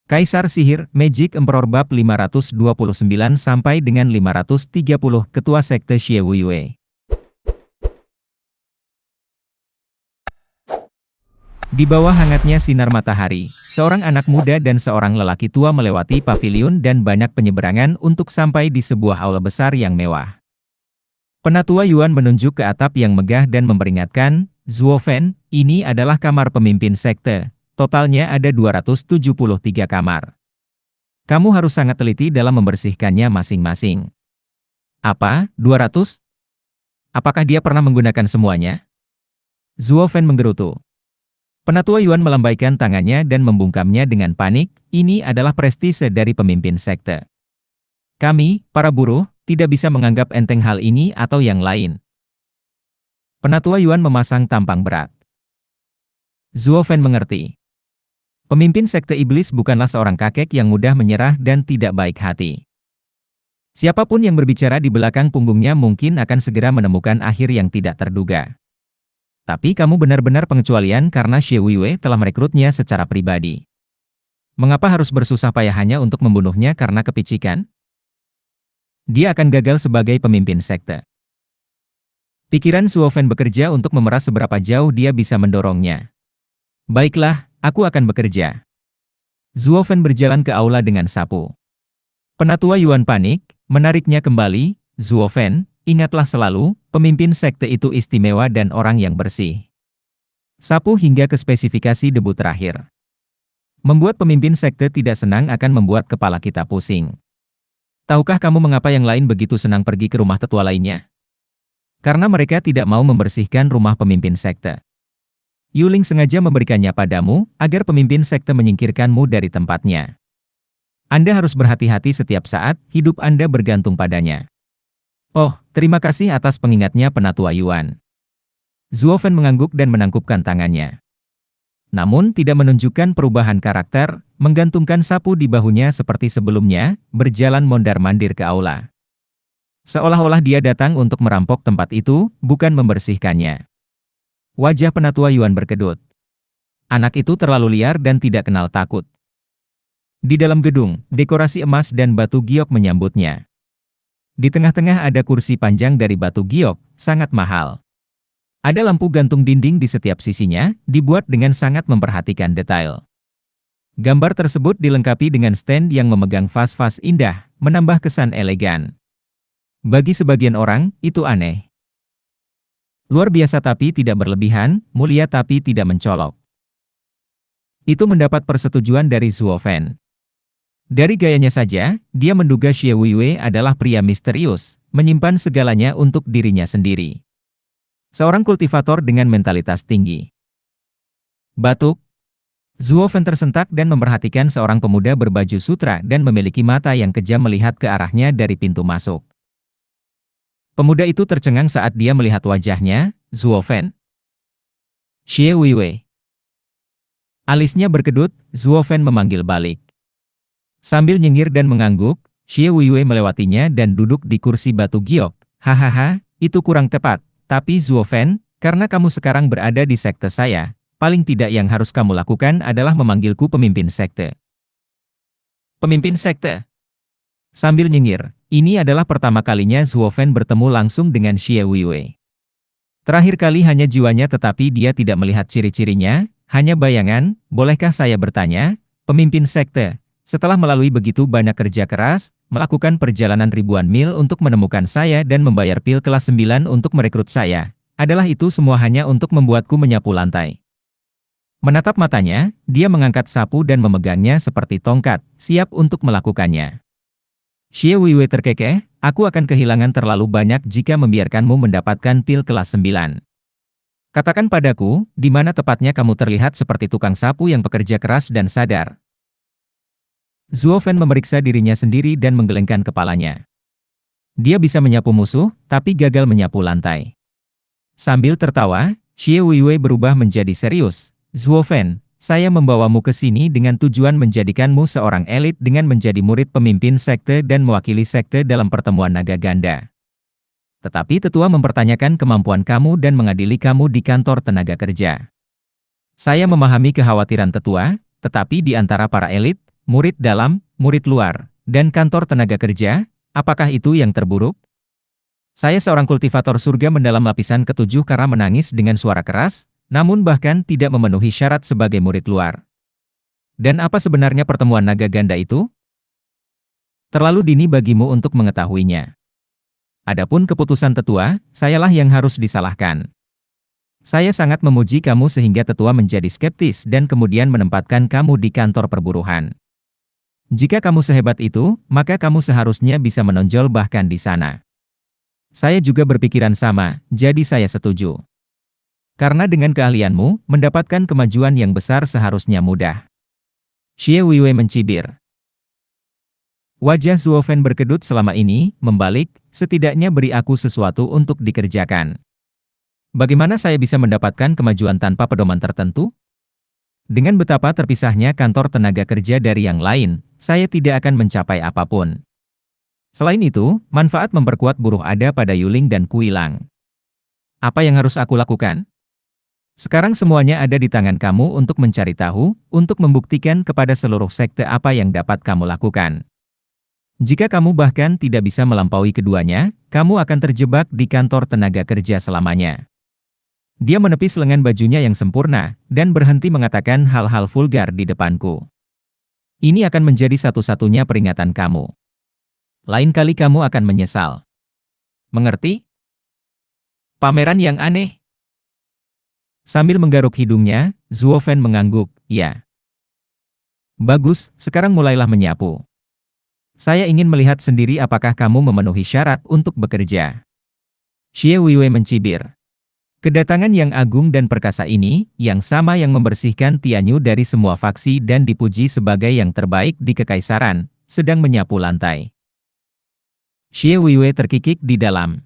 Kaisar Sihir, Magic Emperor bab 529 sampai dengan 530, Ketua Sekte Xie Wuiyue. Di bawah hangatnya sinar matahari, seorang anak muda dan seorang lelaki tua melewati paviliun dan banyak penyeberangan untuk sampai di sebuah aula besar yang mewah. Penatua Yuan menunjuk ke atap yang megah dan memperingatkan, Zuo Fen, ini adalah kamar pemimpin sekte. Totalnya ada 273 kamar. Kamu harus sangat teliti dalam membersihkannya masing-masing. Apa, 200? Apakah dia pernah menggunakan semuanya? Zuo Fen menggerutu. Penatua Yuan melambaikan tangannya dan membungkamnya dengan panik, ini adalah prestise dari pemimpin sekte. Kami, para buruh, tidak bisa menganggap enteng hal ini atau yang lain. Penatua Yuan memasang tampang berat. Zuo Fen mengerti. Pemimpin sekte iblis bukanlah seorang kakek yang mudah menyerah dan tidak baik hati. Siapapun yang berbicara di belakang punggungnya mungkin akan segera menemukan akhir yang tidak terduga. Tapi kamu benar-benar pengecualian karena Xie Wuiyue telah merekrutnya secara pribadi. Mengapa harus bersusah payah hanya untuk membunuhnya karena kepicikan? Dia akan gagal sebagai pemimpin sekte. Pikiran Zuo Fen bekerja untuk memeras seberapa jauh dia bisa mendorongnya. Baiklah. Aku akan bekerja. Zuo Fen berjalan ke aula dengan sapu. Penatua Yuan panik, menariknya kembali, Zuo Fen, ingatlah selalu, pemimpin sekte itu istimewa dan orang yang bersih. Sapu hingga ke spesifikasi debu terakhir. Membuat pemimpin sekte tidak senang akan membuat kepala kita pusing. Tahukah kamu mengapa yang lain begitu senang pergi ke rumah tetua lainnya? Karena mereka tidak mau membersihkan rumah pemimpin sekte. Yuling sengaja memberikannya padamu, agar pemimpin sekte menyingkirkanmu dari tempatnya. Anda harus berhati-hati setiap saat, hidup Anda bergantung padanya. Oh, terima kasih atas pengingatnya Penatua Yuan. Zuo Fen mengangguk dan menangkupkan tangannya. Namun tidak menunjukkan perubahan karakter, menggantungkan sapu di bahunya seperti sebelumnya, berjalan mondar-mandir ke aula. Seolah-olah dia datang untuk merampok tempat itu, bukan membersihkannya. Wajah Penatua Yuan berkedut. Anak itu terlalu liar dan tidak kenal takut. Di dalam gedung, dekorasi emas dan batu giok menyambutnya. Di tengah-tengah ada kursi panjang dari batu giok, sangat mahal. Ada lampu gantung dinding di setiap sisinya, dibuat dengan sangat memperhatikan detail. Gambar tersebut dilengkapi dengan stand yang memegang vas-vas indah, menambah kesan elegan. Bagi sebagian orang, itu aneh. Luar biasa tapi tidak berlebihan, mulia tapi tidak mencolok. Itu mendapat persetujuan dari Zuo Fen. Dari gayanya saja, dia menduga Xie Wuiyue adalah pria misterius, menyimpan segalanya untuk dirinya sendiri. Seorang kultivator dengan mentalitas tinggi. Batuk. Zuo Fen tersentak dan memperhatikan seorang pemuda berbaju sutra dan memiliki mata yang kejam melihat ke arahnya dari pintu masuk. Pemuda itu tercengang saat dia melihat wajahnya, Zuo Fen. Xie Wuiyue. Alisnya berkedut, Zuo Fen memanggil balik. Sambil nyengir dan mengangguk, Xie Wuiyue melewatinya dan duduk di kursi batu giok. Hahaha, itu kurang tepat. Tapi Zuo Fen, karena kamu sekarang berada di sekte saya, paling tidak yang harus kamu lakukan adalah memanggilku pemimpin sekte. Pemimpin sekte? Sambil nyengir, ini adalah pertama kalinya Zuo Fen bertemu langsung dengan Xie Wuiyue. Terakhir kali hanya jiwanya tetapi dia tidak melihat ciri-cirinya, hanya bayangan. Bolehkah saya bertanya, pemimpin sekte, setelah melalui begitu banyak kerja keras, melakukan perjalanan ribuan mil untuk menemukan saya dan membayar pil kelas 9 untuk merekrut saya, adalah itu semua hanya untuk membuatku menyapu lantai? Menatap matanya, dia mengangkat sapu dan memegangnya seperti tongkat, siap untuk melakukannya. Xie Wuiyue terkekeh, aku akan kehilangan terlalu banyak jika membiarkanmu mendapatkan pil kelas 9. Katakan padaku, di mana tepatnya kamu terlihat seperti tukang sapu yang bekerja keras dan sadar. Zuo Fen memeriksa dirinya sendiri dan menggelengkan kepalanya. Dia bisa menyapu musuh, tapi gagal menyapu lantai. Sambil tertawa, Xie Wuiyue berubah menjadi serius. Zuo Fen, saya membawamu ke sini dengan tujuan menjadikanmu seorang elit dengan menjadi murid pemimpin sekte dan mewakili sekte dalam pertemuan naga ganda. Tetapi tetua mempertanyakan kemampuan kamu dan mengadili kamu di kantor tenaga kerja. Saya memahami kekhawatiran tetua, tetapi di antara para elit, murid dalam, murid luar, dan kantor tenaga kerja, apakah itu yang terburuk? Saya seorang kultivator surga mendalam lapisan ketujuh karena menangis dengan suara keras, namun bahkan tidak memenuhi syarat sebagai murid luar. Dan apa sebenarnya pertemuan naga ganda itu? Terlalu dini bagimu untuk mengetahuinya. Adapun keputusan tetua, sayalah yang harus disalahkan. Saya sangat memuji kamu sehingga tetua menjadi skeptis dan kemudian menempatkan kamu di kantor perburuhan. Jika kamu sehebat itu, maka kamu seharusnya bisa menonjol bahkan di sana. Saya juga berpikiran sama, jadi saya setuju. Karena dengan keahlianmu, mendapatkan kemajuan yang besar seharusnya mudah. Xie Weiwei mencibir. Wajah Zuofen berkedut selama ini, membalik, setidaknya beri aku sesuatu untuk dikerjakan. Bagaimana saya bisa mendapatkan kemajuan tanpa pedoman tertentu? Dengan betapa terpisahnya kantor tenaga kerja dari yang lain, saya tidak akan mencapai apapun. Selain itu, manfaat memperkuat buruh ada pada Yuling dan Kuilang. Apa yang harus aku lakukan? Sekarang semuanya ada di tangan kamu untuk mencari tahu, untuk membuktikan kepada seluruh sekte apa yang dapat kamu lakukan. Jika kamu bahkan tidak bisa melampaui keduanya, kamu akan terjebak di kantor tenaga kerja selamanya. Dia menepis lengan bajunya yang sempurna, dan berhenti mengatakan hal-hal vulgar di depanku. Ini akan menjadi satu-satunya peringatan kamu. Lain kali kamu akan menyesal. Mengerti? Pameran yang aneh. Sambil menggaruk hidungnya, Zuofen mengangguk, ya. Bagus, sekarang mulailah menyapu. Saya ingin melihat sendiri apakah kamu memenuhi syarat untuk bekerja. Xie Weiwei mencibir. Kedatangan yang agung dan perkasa ini, yang sama yang membersihkan Tianyu dari semua faksi dan dipuji sebagai yang terbaik di kekaisaran, sedang menyapu lantai. Xie Weiwei terkikik di dalam.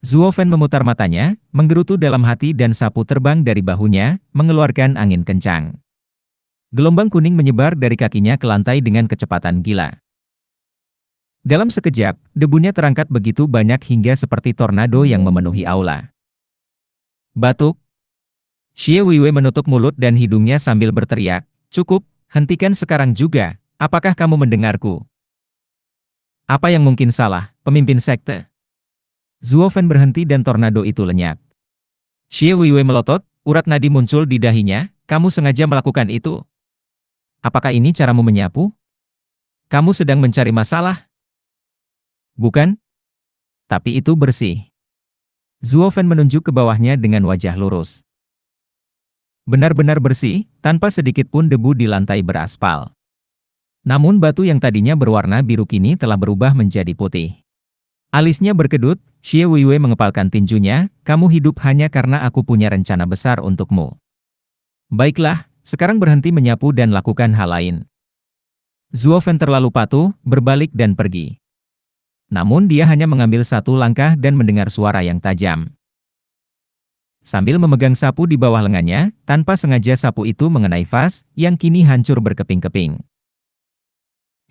Zuofen memutar matanya, menggerutu dalam hati dan sapu terbang dari bahunya, mengeluarkan angin kencang. Gelombang kuning menyebar dari kakinya ke lantai dengan kecepatan gila. Dalam sekejap, debunya terangkat begitu banyak hingga seperti tornado yang memenuhi aula. Batuk. Xie Weiwei menutup mulut dan hidungnya sambil berteriak, cukup, hentikan sekarang juga, apakah kamu mendengarku? Apa yang mungkin salah, pemimpin sekte? Zuofen berhenti dan tornado itu lenyap. Xie Weiwei melotot, urat nadi muncul di dahinya, kamu sengaja melakukan itu? Apakah ini caramu menyapu? Kamu sedang mencari masalah? Bukan? Tapi itu bersih. Zuofen menunjuk ke bawahnya dengan wajah lurus. Benar-benar bersih, tanpa sedikit pun debu di lantai beraspal. Namun batu yang tadinya berwarna biru kini telah berubah menjadi putih. Alisnya berkedut, Xie Weiwei mengepalkan tinjunya, kamu hidup hanya karena aku punya rencana besar untukmu. Baiklah, sekarang berhenti menyapu dan lakukan hal lain. Zuofen terlalu patuh, berbalik dan pergi. Namun dia hanya mengambil satu langkah dan mendengar suara yang tajam. Sambil memegang sapu di bawah lengannya, tanpa sengaja sapu itu mengenai vas, yang kini hancur berkeping-keping.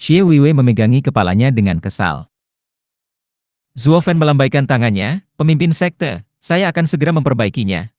Xie Weiwei memegangi kepalanya dengan kesal. Zuofen melambaikan tangannya, pemimpin sekte, saya akan segera memperbaikinya.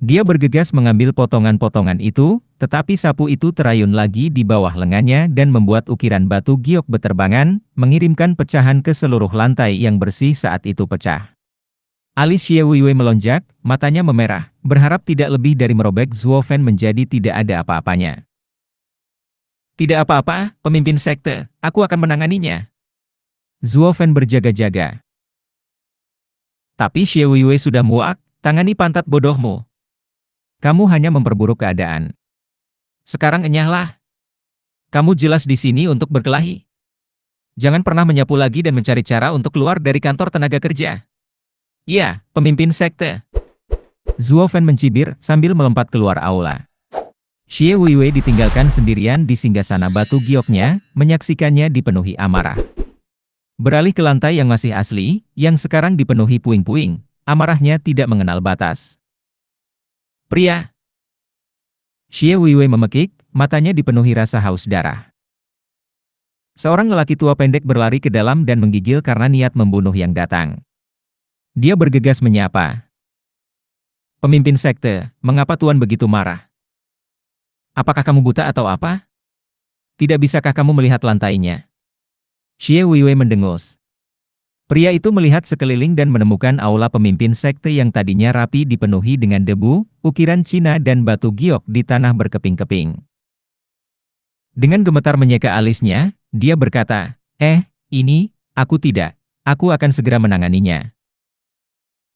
Dia bergegas mengambil potongan-potongan itu, tetapi sapu itu terayun lagi di bawah lengannya dan membuat ukiran batu giok beterbangan, mengirimkan pecahan ke seluruh lantai yang bersih saat itu pecah. Alis Xie Weiwei melonjak, matanya memerah, berharap tidak lebih dari merobek Zuofen menjadi tidak ada apa-apanya. Tidak apa-apa, pemimpin sekte, aku akan menanganinya. Zuofen berjaga-jaga. Tapi Xie Weiwei sudah muak, tangani pantat bodohmu. Kamu hanya memperburuk keadaan. Sekarang enyahlah. Kamu jelas di sini untuk berkelahi. Jangan pernah menyapu lagi dan mencari cara untuk keluar dari kantor tenaga kerja. Iya, pemimpin sekte. Zuofen mencibir sambil melompat keluar aula. Xie Weiwei ditinggalkan sendirian di singgasana batu gioknya, menyaksikannya dipenuhi amarah. Beralih ke lantai yang masih asli, yang sekarang dipenuhi puing-puing, amarahnya tidak mengenal batas. Pria. Xie Weiwei memekik, matanya dipenuhi rasa haus darah. Seorang lelaki tua pendek berlari ke dalam dan menggigil karena niat membunuh yang datang. Dia bergegas menyapa. Pemimpin sekte, mengapa Tuan begitu marah? Apakah kamu buta atau apa? Tidak bisakah kamu melihat lantainya? Xie Weiwei mendengus. Pria itu melihat sekeliling dan menemukan aula pemimpin sekte yang tadinya rapi dipenuhi dengan debu, ukiran Cina dan batu giok di tanah berkeping-keping. Dengan gemetar menyeka alisnya, dia berkata, ini, aku tidak. Aku akan segera menanganinya.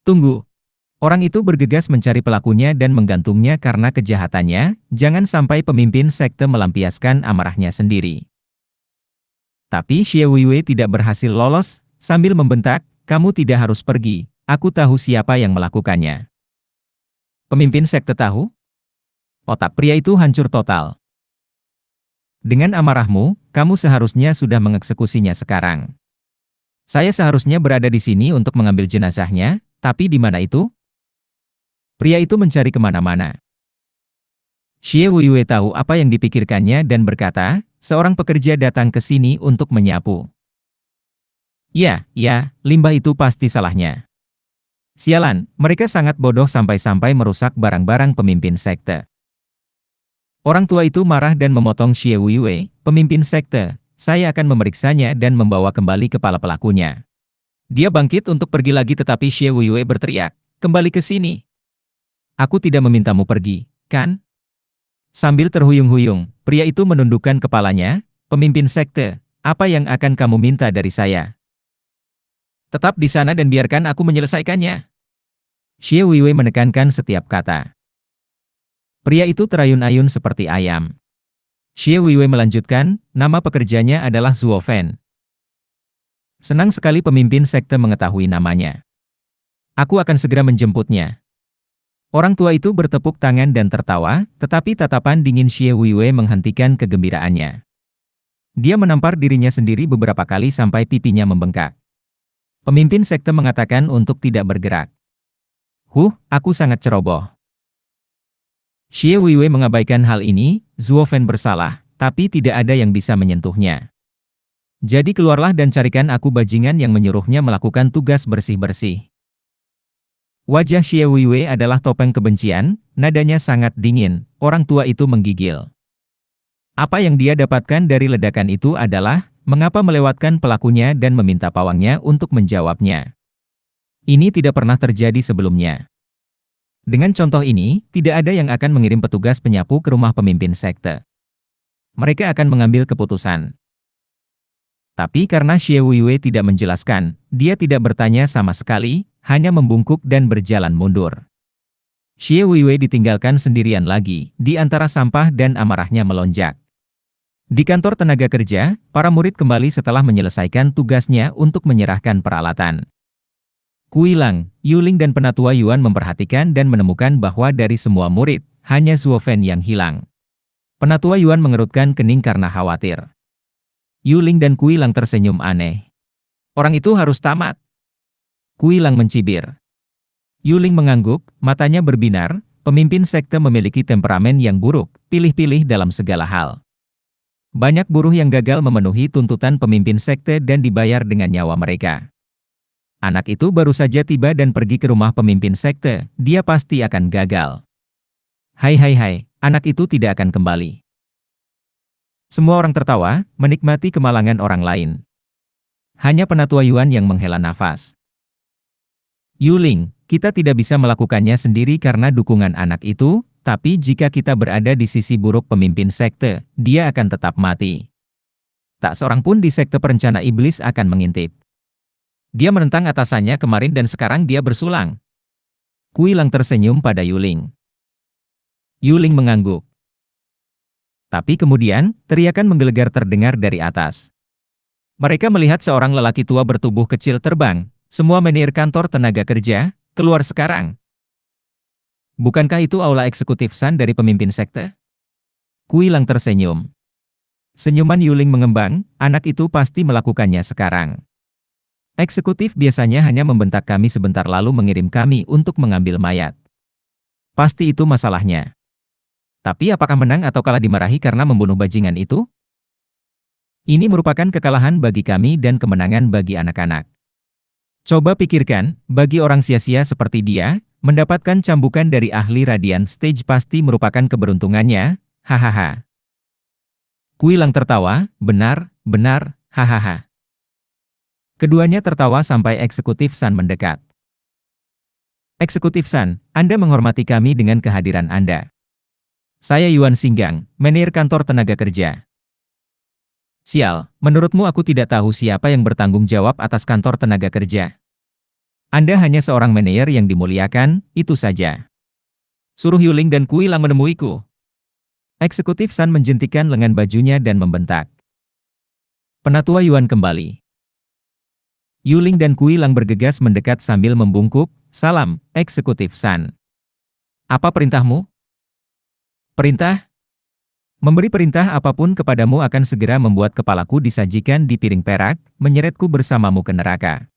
Tunggu. Orang itu bergegas mencari pelakunya dan menggantungnya karena kejahatannya, jangan sampai pemimpin sekte melampiaskan amarahnya sendiri. Tapi Xie Weiwei tidak berhasil lolos, sambil membentak, kamu tidak harus pergi, aku tahu siapa yang melakukannya. Pemimpin sekte tahu? Otak pria itu hancur total. Dengan amarahmu, kamu seharusnya sudah mengeksekusinya sekarang. Saya seharusnya berada di sini untuk mengambil jenazahnya, tapi di mana itu? Pria itu mencari kemana-mana. Xie Weiwei tahu apa yang dipikirkannya dan berkata, seorang pekerja datang ke sini untuk menyapu. Ya, limbah itu pasti salahnya. Sialan, mereka sangat bodoh sampai-sampai merusak barang-barang pemimpin sekte. Orang tua itu marah dan memotong Xie Weiwei, pemimpin sekte. Saya akan memeriksanya dan membawa kembali kepala pelakunya. Dia bangkit untuk pergi lagi tetapi Xie Weiwei berteriak, kembali ke sini. Aku tidak memintamu pergi, kan? Sambil terhuyung-huyung, pria itu menundukkan kepalanya, pemimpin sekte, apa yang akan kamu minta dari saya? Tetap di sana dan biarkan aku menyelesaikannya. Xie Weiwei menekankan setiap kata. Pria itu terayun-ayun seperti ayam. Xie Weiwei melanjutkan, nama pekerjanya adalah Zuo Fen. Senang sekali pemimpin sekte mengetahui namanya. Aku akan segera menjemputnya. Orang tua itu bertepuk tangan dan tertawa, tetapi tatapan dingin Xie Weiwei menghentikan kegembiraannya. Dia menampar dirinya sendiri beberapa kali sampai pipinya membengkak. Pemimpin sekte mengatakan untuk tidak bergerak. Aku sangat ceroboh. Xie Weiwei mengabaikan hal ini, Zuo Fen bersalah, tapi tidak ada yang bisa menyentuhnya. Jadi keluarlah dan carikan aku bajingan yang menyuruhnya melakukan tugas bersih-bersih. Wajah Xie Weiwei adalah topeng kebencian, nadanya sangat dingin, orang tua itu menggigil. Apa yang dia dapatkan dari ledakan itu adalah, mengapa melewatkan pelakunya dan meminta pawangnya untuk menjawabnya. Ini tidak pernah terjadi sebelumnya. Dengan contoh ini, tidak ada yang akan mengirim petugas penyapu ke rumah pemimpin sekte. Mereka akan mengambil keputusan. Tapi karena Xie Weiwei tidak menjelaskan, dia tidak bertanya sama sekali, hanya membungkuk dan berjalan mundur. Xie Weiwei ditinggalkan sendirian lagi, di antara sampah dan amarahnya melonjak. Di kantor tenaga kerja, para murid kembali setelah menyelesaikan tugasnya untuk menyerahkan peralatan. Kuilang, Yuling dan Penatua Yuan memperhatikan dan menemukan bahwa dari semua murid, hanya Zuo Fen yang hilang. Penatua Yuan mengerutkan kening karena khawatir. Yuling dan Kuilang tersenyum aneh. Orang itu harus tamat. Kuilang mencibir. Yuling mengangguk, matanya berbinar, pemimpin sekte memiliki temperamen yang buruk, pilih-pilih dalam segala hal. Banyak buruh yang gagal memenuhi tuntutan pemimpin sekte dan dibayar dengan nyawa mereka. Anak itu baru saja tiba dan pergi ke rumah pemimpin sekte, dia pasti akan gagal. Hai, anak itu tidak akan kembali. Semua orang tertawa, menikmati kemalangan orang lain. Hanya Penatua Yuan yang menghela nafas. Yuling, kita tidak bisa melakukannya sendiri karena dukungan anak itu, tapi jika kita berada di sisi buruk pemimpin sekte, dia akan tetap mati. Tak seorang pun di sekte perencana iblis akan mengintip. Dia menentang atasannya kemarin dan sekarang dia bersulang. Kuilang tersenyum pada Yuling. Yuling mengangguk. Tapi kemudian, teriakan menggelegar terdengar dari atas. Mereka melihat seorang lelaki tua bertubuh kecil terbang, semua menir kantor tenaga kerja, keluar sekarang. Bukankah itu aula eksekutif San dari pemimpin sekte? Kuilang tersenyum. Senyuman Yuling mengembang, anak itu pasti melakukannya sekarang. Eksekutif biasanya hanya membentak kami sebentar lalu mengirim kami untuk mengambil mayat. Pasti itu masalahnya. Tapi apakah menang atau kalah dimarahi karena membunuh bajingan itu? Ini merupakan kekalahan bagi kami dan kemenangan bagi anak-anak. Coba pikirkan, bagi orang sia-sia seperti dia, mendapatkan cambukan dari ahli Radiant Stage pasti merupakan keberuntungannya, hahaha. Kuilang tertawa, benar, benar, hahaha. Keduanya tertawa sampai Eksekutif San mendekat. Eksekutif San, Anda menghormati kami dengan kehadiran Anda. Saya Yuan Singgang, manajer kantor tenaga kerja. Sial, menurutmu aku tidak tahu siapa yang bertanggung jawab atas kantor tenaga kerja. Anda hanya seorang manajer yang dimuliakan, itu saja. Suruh Yuling dan Kuilang menemuiku. Eksekutif San menjentikan lengan bajunya dan membentak. Penatua Yuan kembali. Yuling dan Kuilang bergegas mendekat sambil membungkuk, "Salam, Eksekutif San. Apa perintahmu?" "Perintah? Memberi perintah apapun kepadamu akan segera membuat kepalaku disajikan di piring perak, menyeretku bersamamu ke neraka."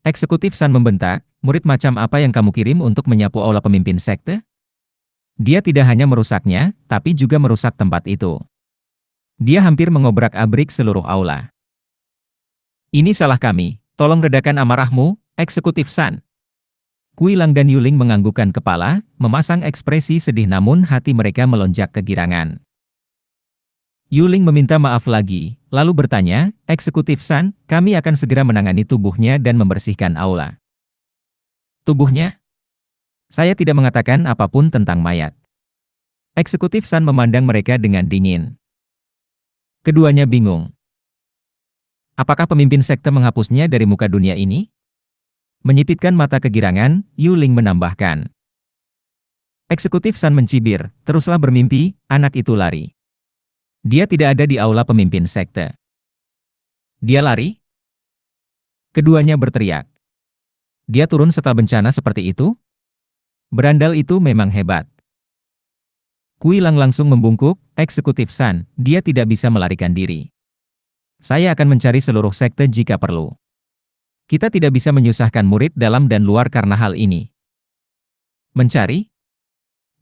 Eksekutif San membentak, "Murid macam apa yang kamu kirim untuk menyapu aula pemimpin sekte? Dia tidak hanya merusaknya, tapi juga merusak tempat itu. Dia hampir mengobrak-abrik seluruh aula. Ini salah kami, tolong redakan amarahmu, Eksekutif San." Kuilang dan Yuling menganggukkan kepala, memasang ekspresi sedih namun hati mereka melonjak kegirangan. Yuling meminta maaf lagi, lalu bertanya, "Eksekutif San, kami akan segera menangani tubuhnya dan membersihkan aula." "Tubuhnya? Saya tidak mengatakan apapun tentang mayat." Eksekutif San memandang mereka dengan dingin. Keduanya bingung. Apakah pemimpin sekte menghapusnya dari muka dunia ini? Menyipitkan mata kegirangan, Yuling menambahkan. Eksekutif San mencibir, "Teruslah bermimpi, anak itu lari. Dia tidak ada di aula pemimpin sekte." "Dia lari?" Keduanya berteriak. "Dia turun setelah bencana seperti itu? Berandal itu memang hebat." Kuilang langsung membungkuk, "Eksekutif San, dia tidak bisa melarikan diri. Saya akan mencari seluruh sekte jika perlu. Kita tidak bisa menyusahkan murid dalam dan luar karena hal ini." "Mencari?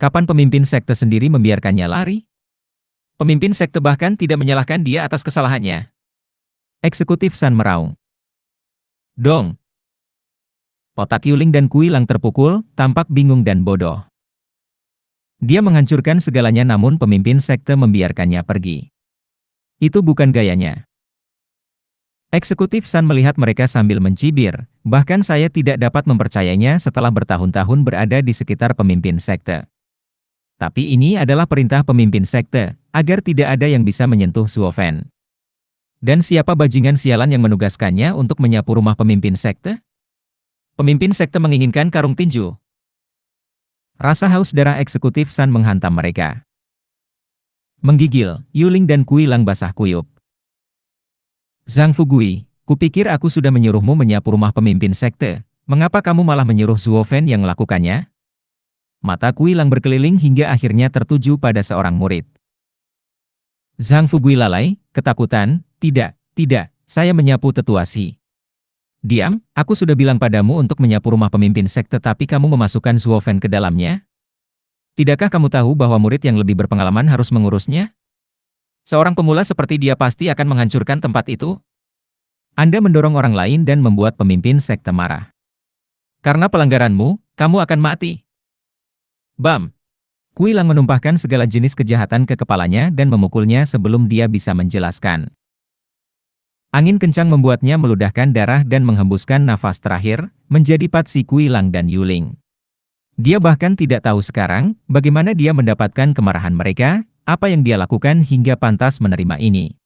Kapan pemimpin sekte sendiri membiarkannya lari? Pemimpin sekte bahkan tidak menyalahkan dia atas kesalahannya." Eksekutif San meraung. "Dong." Otak Yuling dan Kuilang terpukul, tampak bingung dan bodoh. Dia menghancurkan segalanya namun pemimpin sekte membiarkannya pergi. Itu bukan gayanya. Eksekutif San melihat mereka sambil mencibir, "Bahkan saya tidak dapat mempercayainya setelah bertahun-tahun berada di sekitar pemimpin sekte. Tapi ini adalah perintah pemimpin sekte, agar tidak ada yang bisa menyentuh Suofen. Dan siapa bajingan sialan yang menugaskannya untuk menyapu rumah pemimpin sekte? Pemimpin sekte menginginkan karung tinju." Rasa haus darah Eksekutif San menghantam mereka. Menggigil, Yuling dan Kuilang basah kuyup. "Zhang Fugui, kupikir aku sudah menyuruhmu menyapu rumah pemimpin sekte. Mengapa kamu malah menyuruh Zuofen yang melakukannya?" Mata Kuilang berkeliling hingga akhirnya tertuju pada seorang murid. Zhang Fugui lalai, ketakutan, tidak, saya menyapu tetua Si." "Diam, aku sudah bilang padamu untuk menyapu rumah pemimpin sekte tapi kamu memasukkan Zuofen ke dalamnya? Tidakkah kamu tahu bahwa murid yang lebih berpengalaman harus mengurusnya? Seorang pemula seperti dia pasti akan menghancurkan tempat itu. Anda mendorong orang lain dan membuat pemimpin sekte marah. Karena pelanggaranmu, kamu akan mati." Bam! Kuilang menumpahkan segala jenis kejahatan ke kepalanya dan memukulnya sebelum dia bisa menjelaskan. Angin kencang membuatnya meludahkan darah dan menghembuskan nafas terakhir, menjadi patsi Kuilang dan Yuling. Dia bahkan tidak tahu sekarang, bagaimana dia mendapatkan kemarahan mereka, apa yang dia lakukan hingga pantas menerima ini.